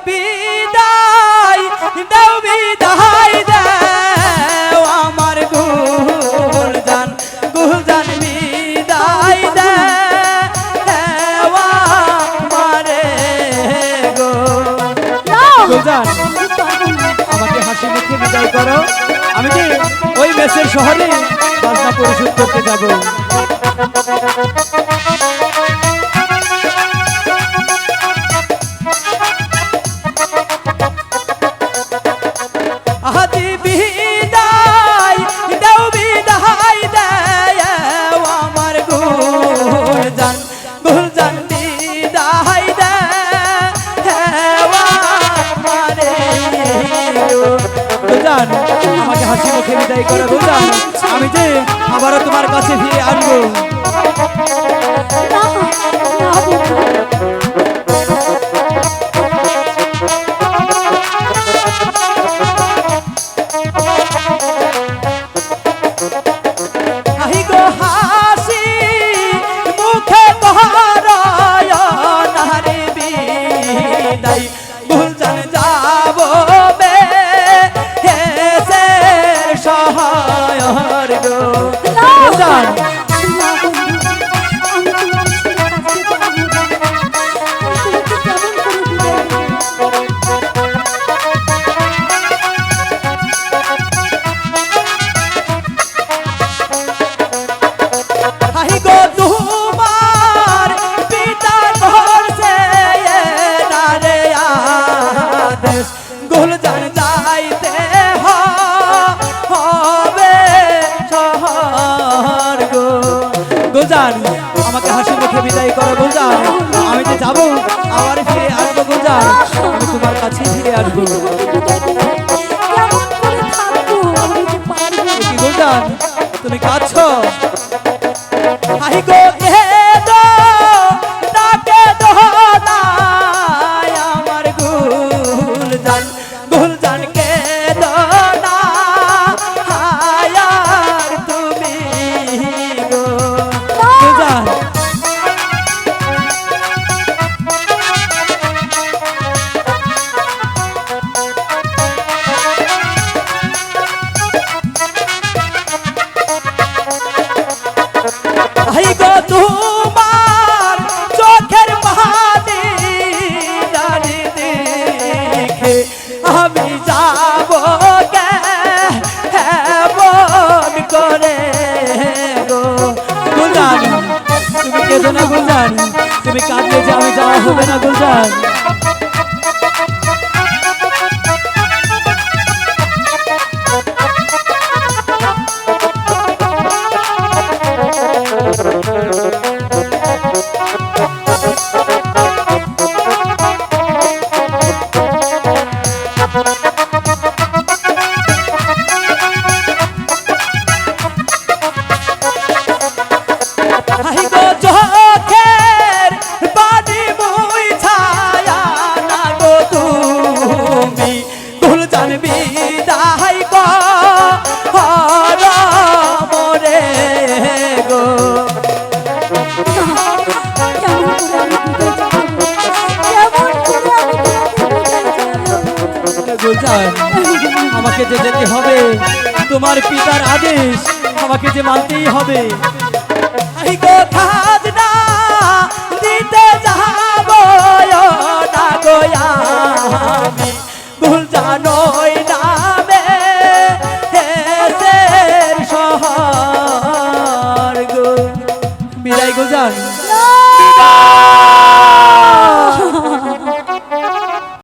বিদায় দাও বিদায় দাও আমার গুলজান গুলজান বিদায় দাও আমারে গো গুলজান আমাকে হাসি মুখে বিদায় করো আমি যে ওই মেসের শহরে বাজনা পরিশোধ করতে যাব আদি বিদায় দাও বিদায় দাও আমার গুলজান গুলজান বিদায় দাও আমারে গুলজান আমাকে হাসি মুখে বিদায় করো গুলজান আমি যে আবারও তোমার কাছে ফিরে আসবো গুলজান যাব বে হেসের সহায়র গো গুলজান আহি গো তোমার পিতা করছে নারে আদেশ গুলজান যাইতে হবে শহর গো গুলজান আমাকে হাসি মুখে বিদায় করো গুলজান আমি যে যাবো আবার ফিরে আসবো গুলজান আমি তোমার কাছে ফিরে আসবো গুলজান তুমি কাঁদছো আহি গো কেদো তাকে দোনা আমার গুলজান গুলজান কেদো না হায়ার তুমি গো গুলজান আহি গো তোমার চোখের পানি জানি দেখে আমি যাব কেমন করে গো গুলজান তুমি কেঁদো না গুলজান তুমি কাঁদলে যে আমি যাওয়া হবে না গুলজান আহি গো চোখের পানি মুছায়া না গো তুমি গুলজান বিদায় করো মোরে গো গুলজান আমাকে যে যেতে হবে তোমার পিতার আদেশ আমাকে যে মানতেই হবে আহি গো